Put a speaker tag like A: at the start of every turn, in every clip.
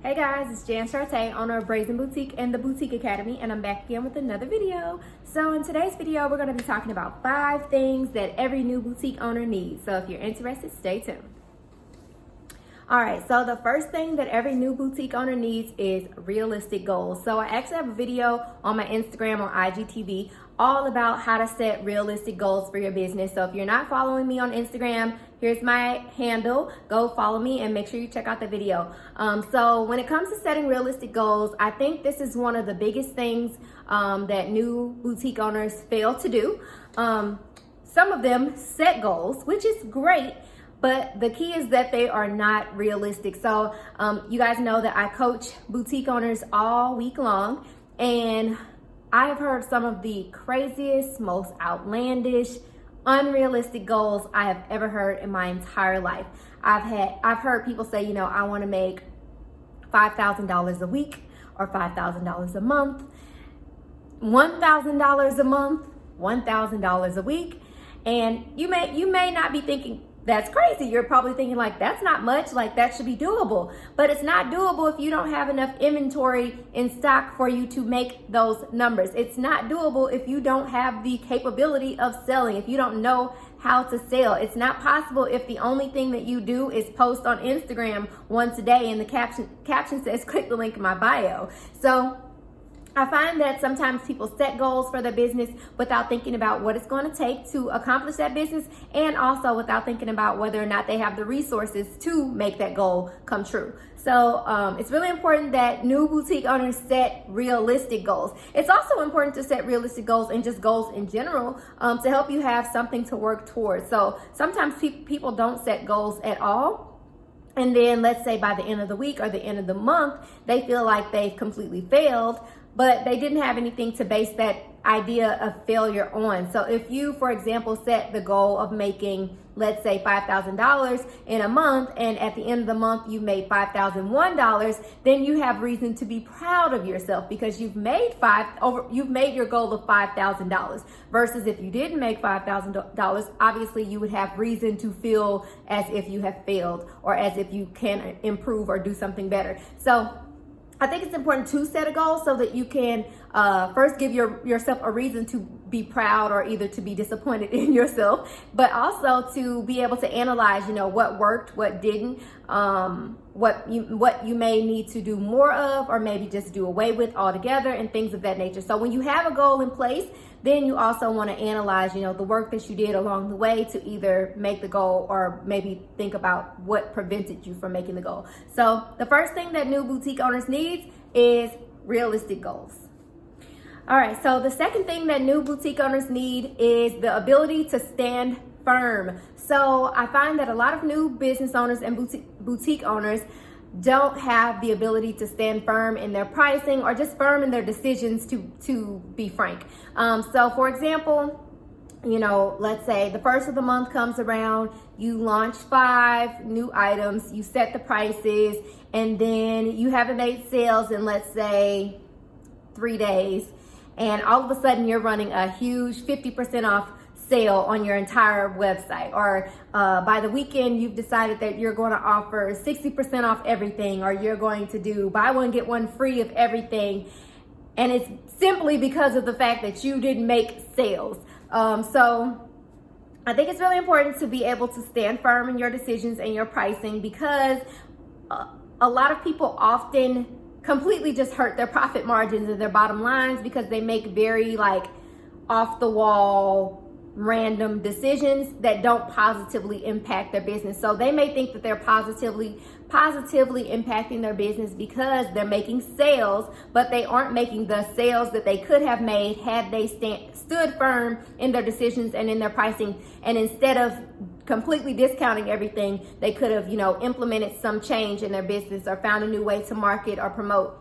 A: Hey guys, it's Jan Charte, owner of Brazen Boutique and the Boutique Academy, and I'm back again with another video. So in today's video, we're going to be talking about 5 things that every new boutique owner needs. So if you're interested, stay tuned. All right, so the first thing that every new boutique owner needs is realistic goals. So I actually have a video on my Instagram or IGTV all about how to set realistic goals for your business. So if you're not following me on Instagram, here's my handle. Go follow me and make sure you check out the video. So when it comes to setting realistic goals, I think this is one of the biggest things that new boutique owners fail to do. Some of them set goals, which is great, but the key is that they are not realistic. So you guys know that I coach boutique owners all week long, and I have heard some of the craziest, most outlandish, unrealistic goals I have ever heard in my entire life. I've heard people say, you know, I want to make $5,000 a week or $5,000 a month, $1,000 a month, $1,000 a week. And you may not be thinking that's crazy. You're probably thinking like, that's not much, like that should be doable. But it's not doable if you don't have enough inventory in stock for you to make those numbers. It's not doable if you don't have the capability of selling, if you don't know how to sell. It's not possible if the only thing that you do is post on Instagram once a day and the caption says, click the link in my bio. So I find that sometimes people set goals for their business without thinking about what it's going to take to accomplish that business, and also without thinking about whether or not they have the resources to make that goal come true. So it's really important that new boutique owners set realistic goals. It's also important to set realistic goals and just goals in general to help you have something to work towards. So sometimes people don't set goals at all. And then let's say by the end of the week or the end of the month, they feel like they've completely failed, but they didn't have anything to base that idea of failure on. So if you, for example, set the goal of making, let's say $5,000 in a month, and at the end of the month you made $5,001, then you have reason to be proud of yourself because you've made your goal of $5,000. Versus if you didn't make $5,000, obviously you would have reason to feel as if you have failed or as if you can improve or do something better. So I think it's important to set a goal so that you can first give yourself a reason to be proud or either to be disappointed in yourself, but also to be able to analyze, you know, what worked, what didn't, what you may need to do more of, or maybe just do away with altogether, and things of that nature. So when you have a goal in place, then you also want to analyze, you know, the work that you did along the way to either make the goal or maybe think about what prevented you from making the goal. So the first thing that new boutique owners need is realistic goals. All right, so the second thing that new boutique owners need is the ability to stand firm. So I find that a lot of new business owners and boutique owners don't have the ability to stand firm in their pricing or just firm in their decisions, to be frank. So for example, you know, let's say the first of the month comes around, you launch 5 new items, you set the prices, and then you haven't made sales in, let's say, 3 days, and all of a sudden you're running a huge 50% off sale on your entire website, or by the weekend you've decided that you're going to offer 60% off everything, or you're going to do buy one get one free of everything, and it's simply because of the fact that you didn't make sales. So I think it's really important to be able to stand firm in your decisions and your pricing, because a lot of people often completely just hurt their profit margins and their bottom lines because they make very like off the wall random decisions that don't positively impact their business. So they may think that they're positively impacting their business because they're making sales, but they aren't making the sales that they could have made had they stood firm in their decisions and in their pricing. And instead of completely discounting everything, they could have, you know, implemented some change in their business or found a new way to market or promote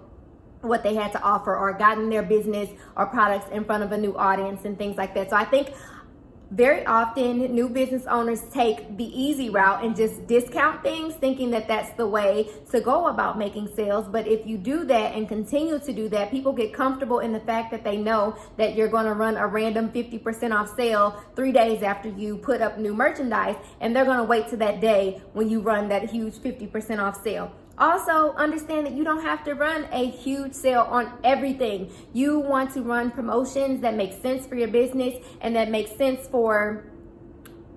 A: what they had to offer, or gotten their business or products in front of a new audience and things like that. So I think very often new business owners take the easy route and just discount things, thinking that that's the way to go about making sales. But if you do that and continue to do that, people get comfortable in the fact that they know that you're going to run a random 50% off sale 3 days after you put up new merchandise, and they're going to wait to that day when you run that huge 50% off sale. Also, understand that you don't have to run a huge sale on everything. You want to run promotions that make sense for your business and that make sense for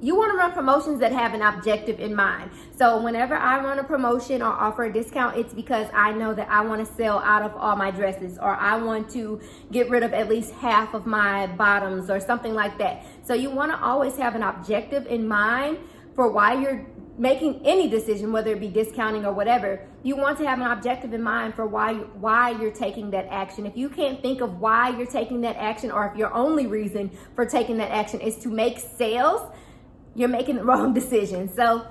A: you want to run promotions that have an objective in mind. So whenever I run a promotion or offer a discount, it's because I know that I want to sell out of all my dresses, or I want to get rid of at least half of my bottoms or something like that. So you want to always have an objective in mind for why you're making any decision, whether it be discounting or whatever. You want to have an objective in mind for why you're taking that action. If you can't think of why you're taking that action, or if your only reason for taking that action is to make sales, you're making the wrong decision. So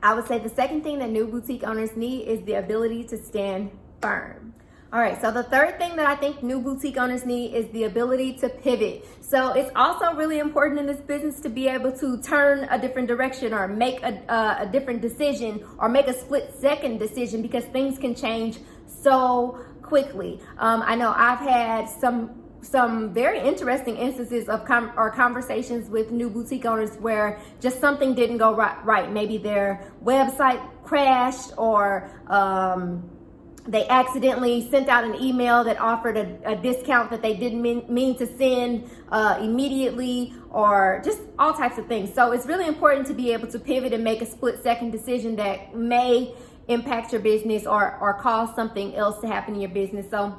A: I would say the second thing that new boutique owners need is the ability to stand firm. All right, so the third thing that I think new boutique owners need is the ability to pivot. So it's also really important in this business to be able to turn a different direction, or make a different decision, or make a split-second decision, because things can change so quickly. I know I've had some very interesting instances of conversations with new boutique owners where just something didn't go right. Maybe their website crashed, or they accidentally sent out an email that offered a discount that they didn't mean to send immediately, or just all types of things. So it's really important to be able to pivot and make a split-second decision that may impact your business or cause something else to happen in your business. So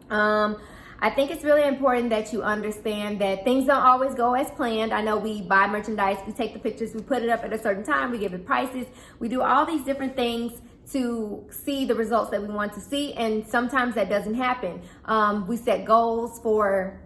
A: I think it's really important that you understand that things don't always go as planned. I know we buy merchandise, we take the pictures, we put it up at a certain time, we give it prices, we do all these different things to see the results that we want to see, and sometimes that doesn't happen. We set goals for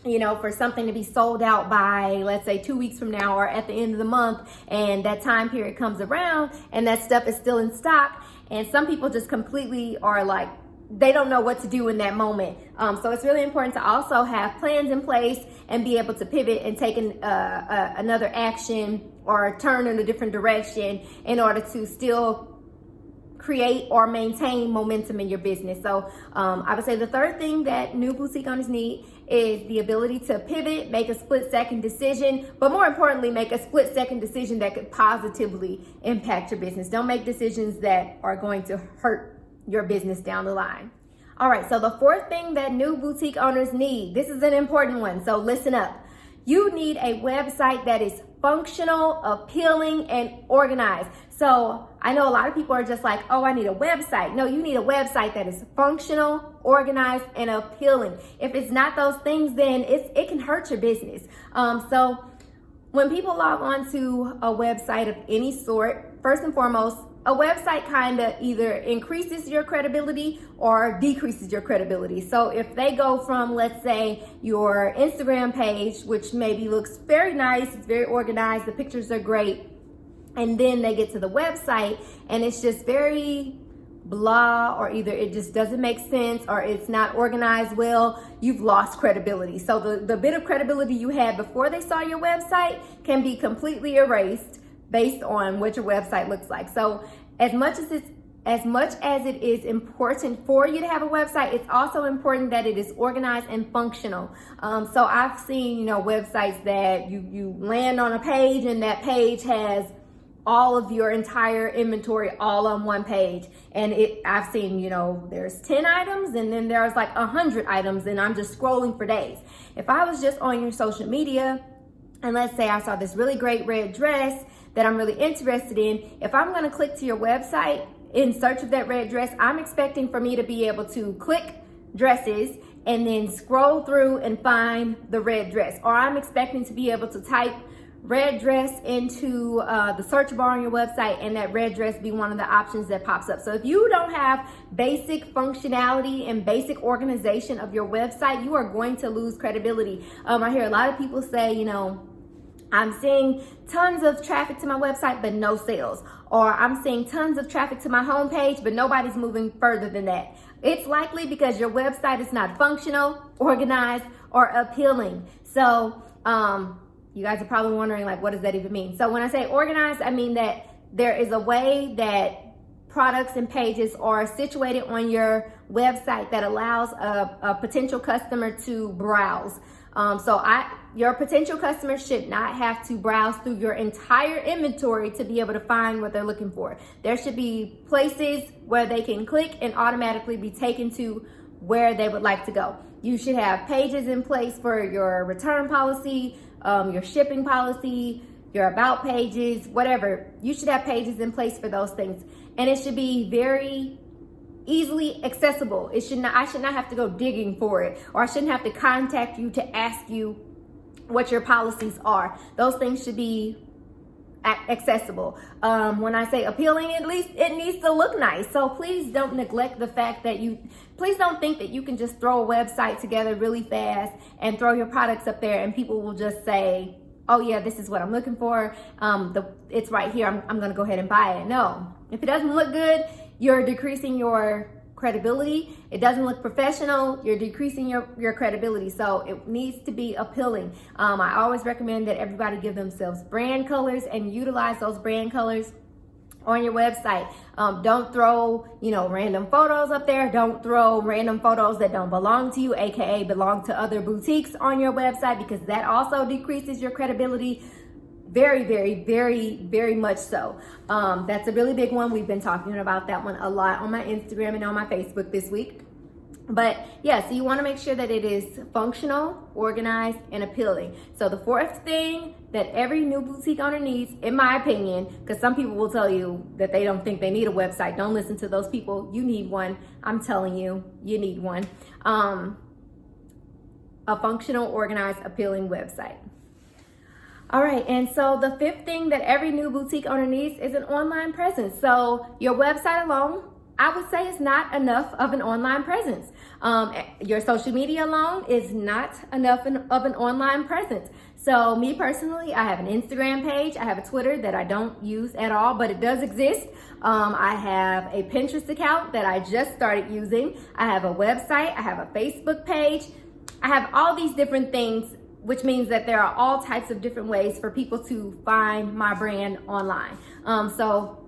A: something to be sold out by, let's say, 2 weeks from now, or at the end of the month, and that time period comes around and that stuff is still in stock, and some people just completely are like, they don't know what to do in that moment. So it's really important to also have plans in place and be able to pivot and take another action, or turn in a different direction, in order to still create or maintain momentum in your business. So I would say the third thing that new boutique owners need is the ability to pivot, make a split-second decision, but more importantly, make a split-second decision that could positively impact your business. Don't make decisions that are going to hurt your business down the line. All right, so the fourth thing that new boutique owners need, this is an important one, so listen up. You need a website that is functional, appealing, and organized. So I know a lot of people are just like, oh, I need a website. No, you need a website that is functional, organized, and appealing. If it's not those things, then it can hurt your business. So when people log on to a website of any sort, first and foremost, a website kind of either increases your credibility or decreases your credibility. So if they go from, let's say, your Instagram page, which maybe looks very nice, it's very organized, the pictures are great, and then they get to the website and it's just very blah, or either it just doesn't make sense, or it's not organized well, you've lost credibility. So the bit of credibility you had before they saw your website can be completely erased based on what your website looks like. So as much as it is important for you to have a website, it's also important that it is organized and functional. So I've seen, websites that you land on a page and that page has all of your entire inventory all on one page. And I've seen, there's 10 items and then there's like 100 items, and I'm just scrolling for days. If I was just on your social media, and let's say I saw this really great red dress that I'm really interested in, if I'm gonna click to your website in search of that red dress, I'm expecting for me to be able to click dresses and then scroll through and find the red dress. Or I'm expecting to be able to type red dress into the search bar on your website, and that red dress be one of the options that pops up. So if you don't have basic functionality and basic organization of your website, you are going to lose credibility. I hear a lot of people say, I'm seeing tons of traffic to my website, but no sales. Or I'm seeing tons of traffic to my homepage, but nobody's moving further than that. It's likely because your website is not functional, organized, or appealing. So you guys are probably wondering, like, what does that even mean? So when I say organized, I mean that there is a way that products and pages are situated on your website that allows a potential customer to browse. So your potential customers should not have to browse through your entire inventory to be able to find what they're looking for. There should be places where they can click and automatically be taken to where they would like to go. You should have pages in place for your return policy, your shipping policy, your about pages, whatever. You should have pages in place for those things. And it should be very easily accessible. I should not have to go digging for it, or I shouldn't have to contact you to ask you what your policies are. Those things should be accessible. When I say appealing, at least it needs to look nice. So please don't neglect the fact that please don't think that you can just throw a website together really fast and throw your products up there and people will just say, oh yeah, this is what I'm looking for. It's right here. I'm going to go ahead and buy it. No, if it doesn't look good, you're decreasing your credibility. It doesn't look professional, you're decreasing your credibility. So it needs to be appealing. I always recommend that everybody give themselves brand colors and utilize those brand colors on your website. Don't throw, random photos up there. Don't throw random photos that don't belong to you, aka belong to other boutiques on your website, because that also decreases your credibility. Very, very, very, very much so. That's a really big one. We've been talking about that one a lot on my Instagram and on my Facebook this week. But yeah, so you want to make sure that it is functional, organized, and appealing. So the fourth thing that every new boutique owner needs, in my opinion, because some people will tell you that they don't think they need a website. Don't listen to those people. You need one. I'm telling you, you need one. A functional, organized, appealing website. All right, and so the fifth thing that every new boutique owner needs is an online presence. So your website alone, I would say, is not enough of an online presence. Your social media alone is not enough of an online presence. So me personally, I have an Instagram page. I have a Twitter that I don't use at all, but it does exist. I have a Pinterest account that I just started using. I have a website. I have a Facebook page. I have all these different things, which means that there are all types of different ways for people to find my brand online. So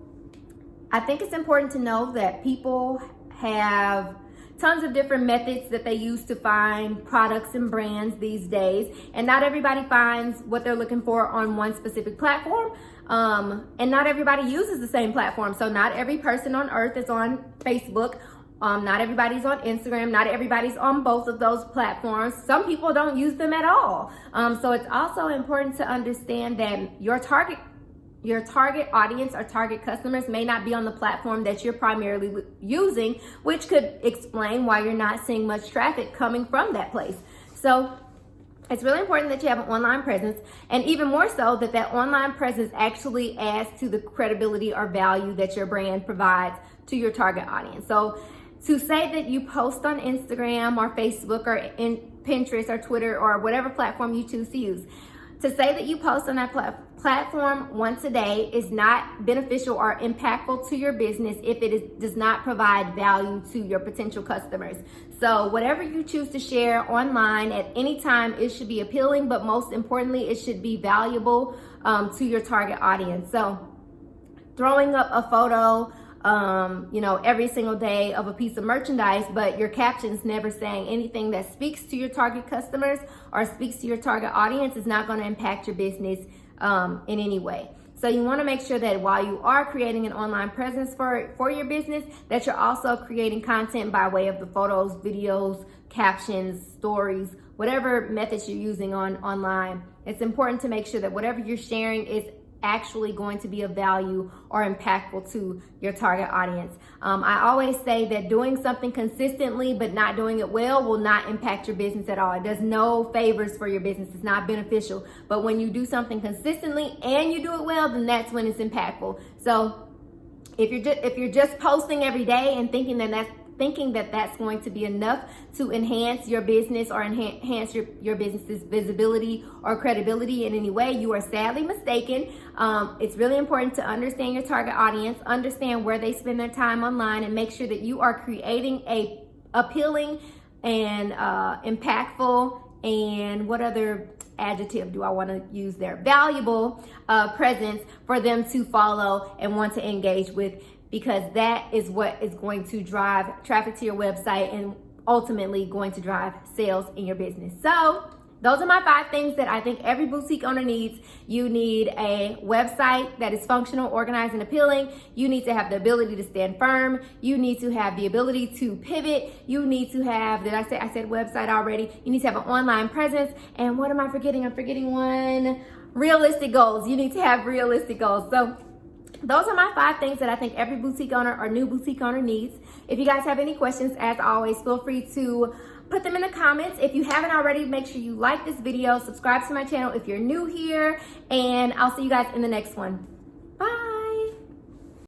A: I think it's important to know that people have tons of different methods that they use to find products and brands these days. And not everybody finds what they're looking for on one specific platform. And not everybody uses the same platform. So not every person on earth is on Facebook. Not everybody's on Instagram. Not everybody's on both of those platforms. Some people don't use them at all. So it's also important to understand that your target audience or target customers may not be on the platform that you're primarily using, which could explain why you're not seeing much traffic coming from that place. So it's really important that you have an online presence, and even more so that online presence actually adds to the credibility or value that your brand provides to your target audience. So to say that you post on Instagram or Facebook or in Pinterest or Twitter or whatever platform you choose to use, to say that you post on that platform once a day is not beneficial or impactful to your business if it does not provide value to your potential customers. So whatever you choose to share online at any time, it should be appealing, but most importantly, it should be valuable to your target audience. So throwing up a photo every single day of a piece of merchandise, but your captions never saying anything that speaks to your target customers or speaks to your target audience is not going to impact your business in any way. So you want to make sure that while you are creating an online presence for your business, that you're also creating content by way of the photos, videos, captions, stories, whatever methods you're using online. It's important to make sure that whatever you're sharing is actually going to be of value or impactful to your target audience. I always say that doing something consistently but not doing it well will not impact your business at all. It does no favors for your business. It's not beneficial. But when you do something consistently and you do it well, then that's when it's impactful. So if you're just posting every day and thinking that that's going to be enough to enhance your business or enhance your business's visibility or credibility in any way, you are sadly mistaken. It's really important to understand your target audience, understand where they spend their time online, and make sure that you are creating a appealing and impactful, and what other adjective do I want to use there? Valuable presence for them to follow and want to engage with, because that is what is going to drive traffic to your website and ultimately going to drive sales in your business. So those are my 5 things that I think every boutique owner needs. You need a website that is functional, organized, and appealing. You need to have the ability to stand firm. You need to have the ability to pivot. You need to have, I said website already. You need to have an online presence. And what am I forgetting? I'm forgetting one. Realistic goals. You need to have realistic goals. So those are my 5 things that I think every boutique owner or new boutique owner needs. If you guys have any questions, as always, feel free to put them in the comments. If you haven't already, make sure you like this video, subscribe to my channel if you're new here, and I'll see you guys in the next one.